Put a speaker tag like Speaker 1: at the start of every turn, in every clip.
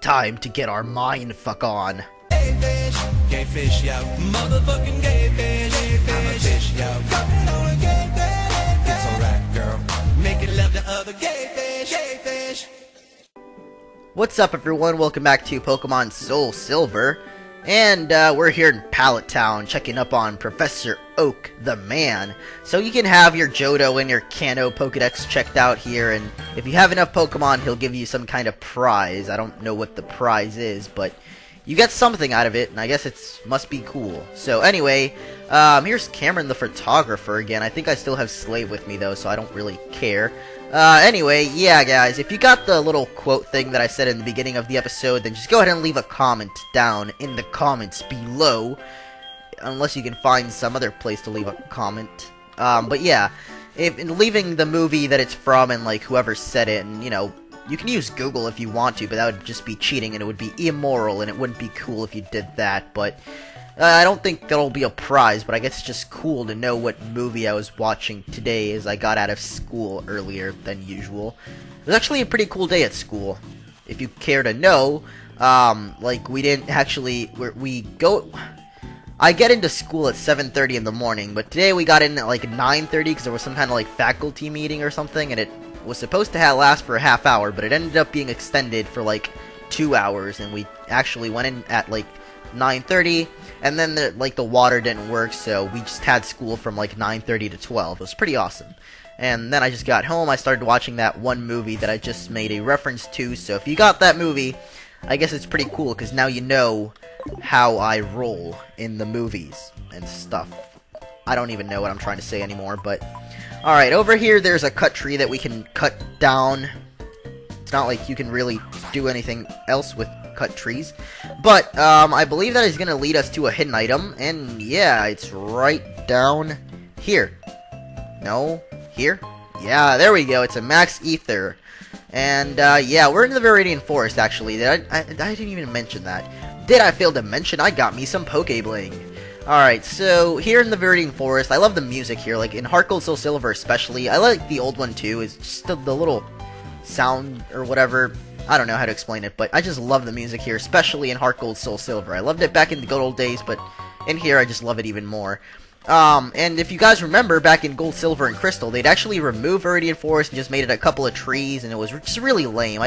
Speaker 1: Time to get our mind fuck on.
Speaker 2: Gay fish, yo. Motherfucking gay fish. I'm a fish, yo. Coming on a gay fish. It's alright, girl. Making love to other gay fish. Gay fish.
Speaker 1: What's up, everyone? Welcome back to Pokemon SoulSilver. And we're here in Pallet Town checking up on Professor Oak, the man. So you can have your Johto and your Kanto Pokedex checked out here, and if you have enough Pokemon, he'll give you some kind of prize. I don't know what the prize is, but you get something out of it, and I guess it must be cool. So anyway, here's Cameron the photographer again. I think I still have Slave with me, though, so I don't really care. Anyway, yeah, guys, if you got the little quote thing that I said in the beginning of the episode, then just go ahead and leave a comment down in the comments below. Unless you can find some other place to leave a comment. But yeah, in leaving the movie that it's from and, like, whoever said it, and, you know, you can use Google if you want to, but that would just be cheating, and it would be immoral, and it wouldn't be cool if you did that, but I don't think that'll be a prize, but I guess it's just cool to know what movie I was watching today as I got out of school earlier than usual. It was actually a pretty cool day at school, if you care to know. Like, we didn't actually, I get into school at 7:30 in the morning, but today we got in at like 9:30 because there was some kind of like faculty meeting or something, and it was supposed to last for a half hour, but it ended up being extended for like 2 hours, and we actually went in at like 9:30, and then the water didn't work, so we just had school from like 9:30 to 12. It was pretty awesome. And then I just got home, I started watching that one movie that I just made a reference to, so if you got that movie, I guess it's pretty cool, because now you know how I roll in the movies and stuff. I don't even know what I'm trying to say anymore, but alright, over here there's a cut tree that we can cut down. It's not like you can really do anything else with cut trees, but I believe that is going to lead us to a hidden item, and yeah, it's right down here. No, here? Yeah, there we go, it's a max ether. And yeah, we're in the Viridian Forest, actually. I didn't even mention that. Did I fail to mention I got me some Pokebling? Alright, so here in the Viridian Forest, I love the music here, like in Heart Gold SoulSilver especially. I like the old one too, it's just the little sound or whatever. I don't know how to explain it, but I just love the music here, especially in Heart Gold SoulSilver. I loved it back in the good old days, but in here I just love it even more. And if you guys remember, back in Gold, Silver, and Crystal, they'd actually remove Viridian Forest and just made it a couple of trees, and it was just really lame.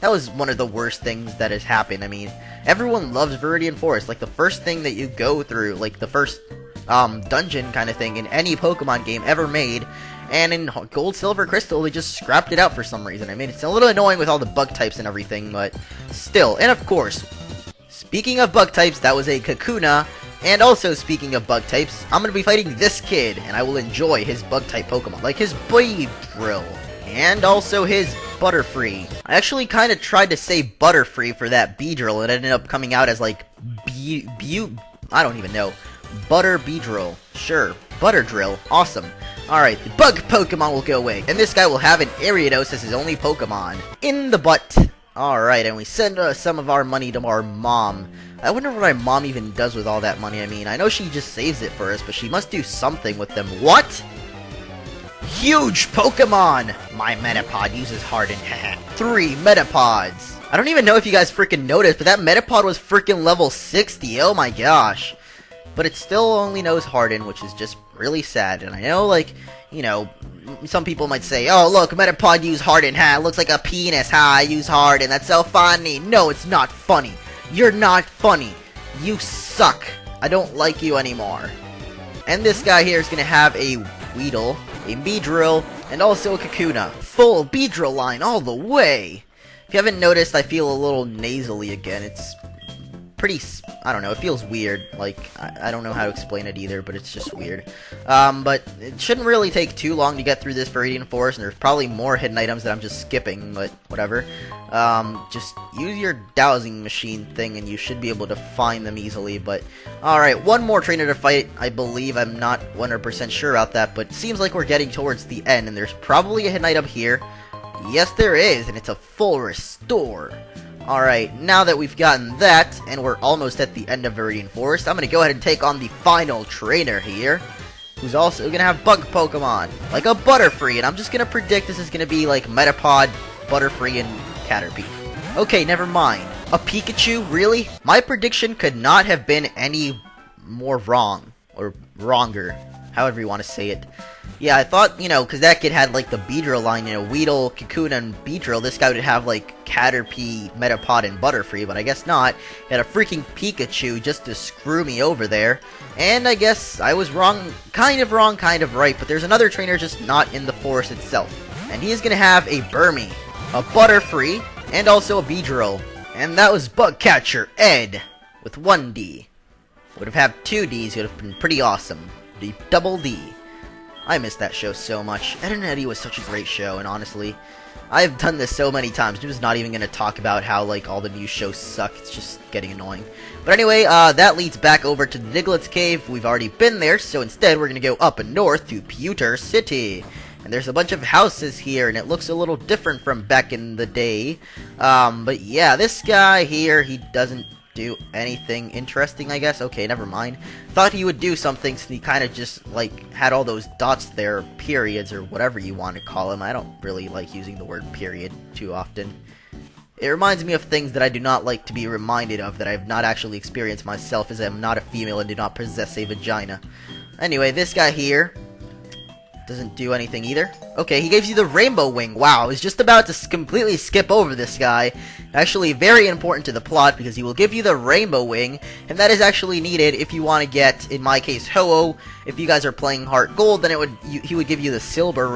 Speaker 1: That was one of the worst things that has happened. I mean, everyone loves Viridian Forest, like the first thing that you go through, like the first, dungeon kind of thing in any Pokemon game ever made. And in Gold, Silver, Crystal, they just scrapped it out for some reason. I mean, it's a little annoying with all the bug types and everything, but still. And of course, speaking of bug types, that was a Kakuna. And also, speaking of bug types, I'm going to be fighting this kid, and I will enjoy his bug-type Pokemon, like his Beedrill, and also his Butterfree. I actually kind of tried to say Butterfree for that Beedrill, and it ended up coming out as, like, I don't even know. Butter Beedrill. Sure. Butterdrill. Awesome. Alright, the bug Pokemon will go away, and this guy will have an Ariados as his only Pokemon. In the butt. Alright, and we send some of our money to our mom. I wonder what our mom even does with all that money. I mean, I know she just saves it for us, but she must do something with them. What? Huge Pokemon! My Metapod uses Harden. 3 Metapods. I don't even know if you guys freaking noticed, but that Metapod was freaking level 60. Oh my gosh. But it still only knows Harden, which is just really sad. And I know, like, you know, some people might say, oh, look, Metapod use Harden, ha, it looks like a penis, ha, I use Harden, that's so funny. No, it's not funny. You're not funny. You suck. I don't like you anymore. And this guy here is going to have a Weedle, a Beedrill, and also a Kakuna. Full Beedrill line all the way. If you haven't noticed, I feel a little nasally again. It's pretty, I don't know, it feels weird. Like, I don't know how to explain it either, but it's just weird. But it shouldn't really take too long to get through this Viridian Forest, and there's probably more hidden items that I'm just skipping, but whatever. Just use your dowsing machine thing, and you should be able to find them easily, but alright, one more trainer to fight, I believe. I'm not 100% sure about that, but it seems like we're getting towards the end, and there's probably a hidden item here. Yes, there is, and it's a full restore. Alright, now that we've gotten that, and we're almost at the end of Viridian Forest, I'm going to go ahead and take on the final trainer here, who's also going to have bug Pokemon, like a Butterfree, and I'm just going to predict this is going to be like Metapod, Butterfree, and Caterpie. Okay, never mind. A Pikachu? Really? My prediction could not have been any more wrong. Or wronger. However you want to say it. Yeah, I thought, you know, because that kid had, like, the Beedrill line, you know, Weedle, Cocoon, and Beedrill. This guy would have, like, Caterpie, Metapod, and Butterfree, but I guess not. He had a freaking Pikachu just to screw me over there. And I guess I was wrong, kind of right, but there's another trainer just not in the forest itself. And he is going to have a Burmy, a Butterfree, and also a Beedrill. And that was Bugcatcher Ed, with 1 D. Would have had 2 Ds, would have been pretty awesome. The double D. I miss that show so much. Ed and Eddie was such a great show, and honestly, I've done this so many times. I'm just not even going to talk about how, like, all the new shows suck. It's just getting annoying. But anyway, that leads back over to the Diglett's Cave. We've already been there, so instead we're going to go up and north to Pewter City. And there's a bunch of houses here, and it looks a little different from back in the day. But yeah, this guy here, he doesn't do anything interesting, I guess. Okay, never mind. Thought he would do something, so he kind of just, like, had all those dots there, periods, or whatever you want to call them. I don't really like using the word period too often. It reminds me of things that I do not like to be reminded of that I have not actually experienced myself, as I am not a female and do not possess a vagina. Anyway, this guy here doesn't do anything either. Okay, he gives you the Rainbow Wing. Wow, I was just about to completely skip over this guy. Actually, very important to the plot, because he will give you the Rainbow Wing, and that is actually needed if you want to get, in my case, Ho-Oh. If you guys are playing Heart Gold, then he would give you the Silver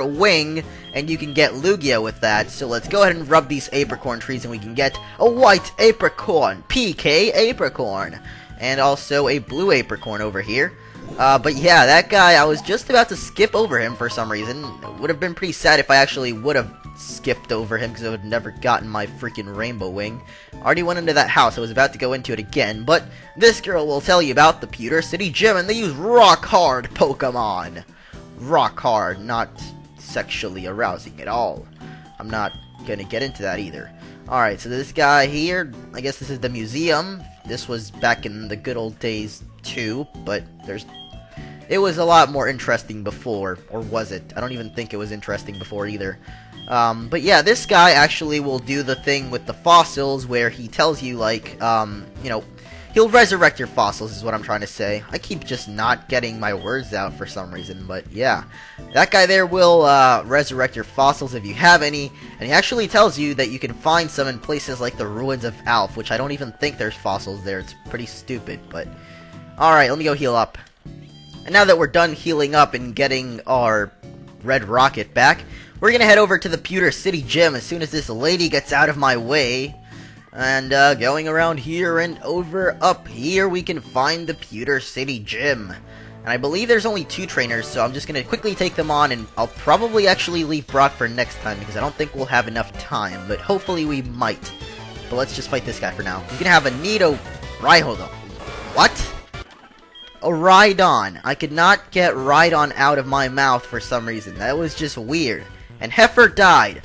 Speaker 1: Wing, and you can get Lugia with that. So let's go ahead and rub these apricorn trees, and we can get a white apricorn, PK apricorn, and also a blue apricorn over here. But yeah, that guy, I was just about to skip over him for some reason. It would have been pretty sad if I actually would have skipped over him, because I would have never gotten my freaking Rainbow Wing. Already went into that house. I was about to go into it again, but this girl will tell you about the Pewter City Gym, and they use rock-hard Pokemon. Rock-hard, not sexually arousing at all. I'm not gonna get into that either. Alright, so this guy here, I guess this is the museum. This was back in the good old days too, but it was a lot more interesting before, or was it? I don't even think it was interesting before either. But yeah, this guy actually will do the thing with the fossils where he tells you, like, you know, he'll resurrect your fossils is what I'm trying to say. I keep just not getting my words out for some reason, but yeah. That guy there will resurrect your fossils if you have any, and he actually tells you that you can find some in places like the ruins of Alf, which I don't even think there's fossils there. It's pretty stupid, but alright, let me go heal up. And now that we're done healing up and getting our red rocket back, we're gonna head over to the Pewter City Gym as soon as this lady gets out of my way. And going around here and over up here, we can find the Pewter City Gym. And I believe there's only 2 trainers, so I'm just gonna quickly take them on, and I'll probably actually leave Brock for next time, because I don't think we'll have enough time, but hopefully we might. But let's just fight this guy for now. You can have a Nido... Hold on. What? A Rhydon. I could not get Rhydon out of my mouth for some reason. That was just weird. And Heifer died.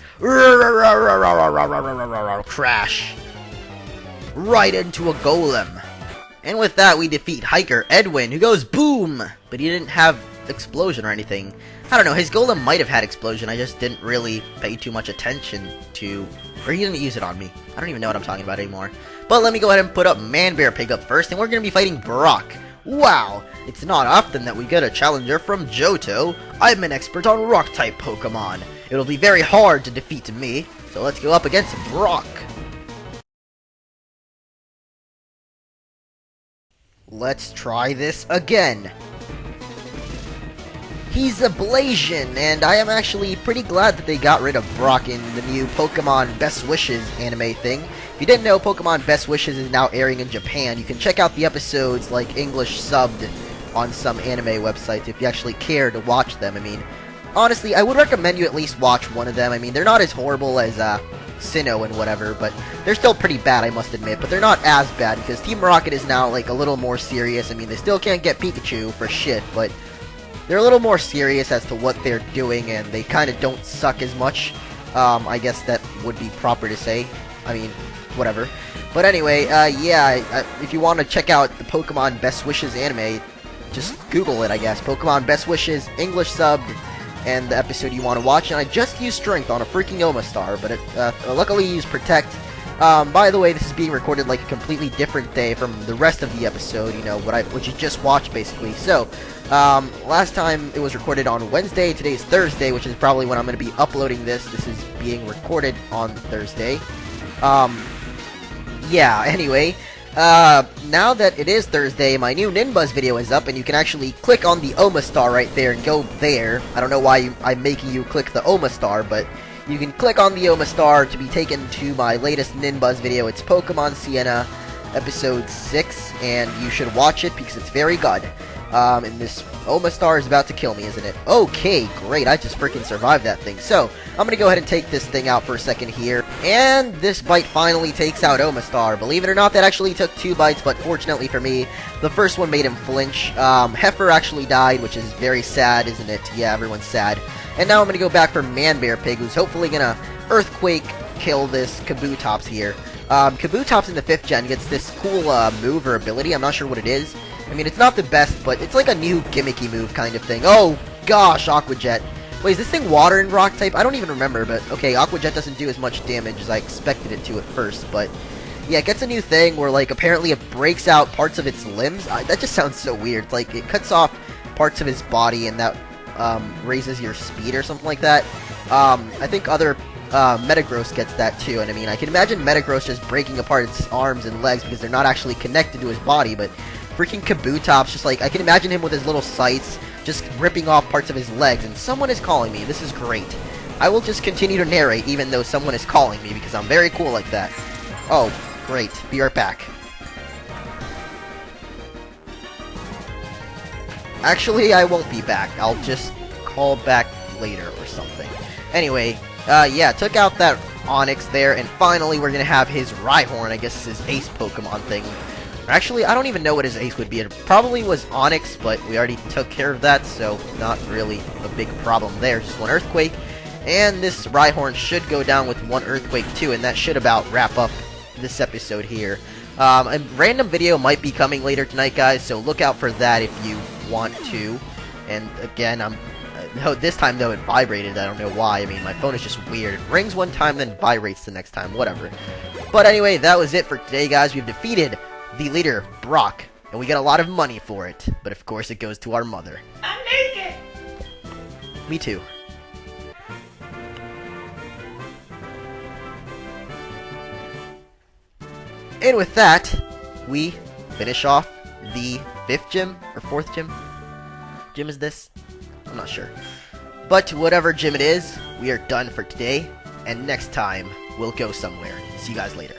Speaker 1: Crash. Right into a golem. And with that, we defeat Hiker Edwin, who goes boom! But he didn't have explosion or anything. I don't know, his golem might have had explosion, I just didn't really pay too much attention to... Or he didn't use it on me. I don't even know what I'm talking about anymore. But let me go ahead and put up Man-Bear Pig up first, and we're going to be fighting Brock. Wow, it's not often that we get a challenger from Johto. I'm an expert on Rock-type Pokemon. It'll be very hard to defeat me, so let's go up against Brock. Let's try this again. He's a Blasian, and I am actually pretty glad that they got rid of Brock in the new Pokemon Best Wishes anime thing. If you didn't know, Pokemon Best Wishes is now airing in Japan. You can check out the episodes, like, English subbed on some anime websites if you actually care to watch them. I mean, honestly, I would recommend you at least watch one of them. I mean, they're not as horrible as, Sinnoh and whatever, but they're still pretty bad, I must admit. But they're not as bad, because Team Rocket is now, like, a little more serious. I mean, they still can't get Pikachu for shit, but they're a little more serious as to what they're doing, and they kind of don't suck as much. I guess that would be proper to say. I mean, whatever. But anyway, yeah, if you want to check out the Pokemon Best Wishes anime, just Google it, I guess. Pokemon Best Wishes, English subbed, and the episode you want to watch. And I just used Strength on a freaking Omastar, but it luckily used Protect, By the way, this is being recorded like a completely different day from the rest of the episode, you know, what you just watched, basically. So, last time it was recorded on Wednesday, today's Thursday, which is probably when I'm going to be uploading this. This is being recorded on Thursday. Yeah, anyway, now that it is Thursday, my new Ninbuzz video is up, and you can actually click on the Oma Star right there and go there. I don't know why I'm making you click the Oma Star, but you can click on the Oma Star to be taken to my latest Ninbuzz video. It's Pokemon Sienna, episode 6, and you should watch it because it's very good. And this Oma Star is about to kill me, isn't it? Okay, great, I just freaking survived that thing. So, I'm gonna go ahead and take this thing out for a second here. And this bite finally takes out Oma Star. Believe it or not, that actually took 2 bites, but fortunately for me, the first one made him flinch. Heifer actually died, which is very sad, isn't it? Yeah, everyone's sad. And now I'm gonna go back for Man-Bear-Pig, who's hopefully gonna Earthquake kill this Kabutops here. Kabutops in the 5th gen gets this cool move or ability. I'm not sure what it is. I mean, it's not the best, but it's like a new gimmicky move kind of thing. Oh, gosh, Aquajet. Wait, is this thing water and rock type? I don't even remember, but okay, Aquajet doesn't do as much damage as I expected it to at first, but yeah, it gets a new thing where, like, apparently it breaks out parts of its limbs. That just sounds so weird. It's like, it cuts off parts of his body, and that raises your speed or something like that. I think other Metagross gets that too, and I mean, I can imagine Metagross just breaking apart its arms and legs because they're not actually connected to his body, but freaking Kabutops, just like, I can imagine him with his little scythes just ripping off parts of his legs, and someone is calling me. This is great. I will just continue to narrate even though someone is calling me because I'm very cool like that. Oh, great. Be right back. Actually, I won't be back. I'll just call back later or something. Anyway, yeah, took out that Onix there, and finally we're gonna have his Rhyhorn. I guess this is Ace Pokemon thing. Actually, I don't even know what his Ace would be. It probably was Onix, but we already took care of that, so not really a big problem there. Just 1 Earthquake, and this Rhyhorn should go down with 1 Earthquake too, and that should about wrap up this episode here. A random video might be coming later tonight, guys, so look out for that if you want to. And again, this time though it vibrated. I don't know why. I mean, my phone is just weird. It rings one time, then vibrates the next time. Whatever. But anyway, that was it for today, guys. We've defeated the leader, Brock, and we get a lot of money for it. But of course, it goes to our mother.
Speaker 3: I'm naked.
Speaker 1: Me too. And with that, we finish off the 5th gym, or 4th gym? Gym is this? I'm not sure. But whatever gym it is, we are done for today, and next time, we'll go somewhere. See you guys later.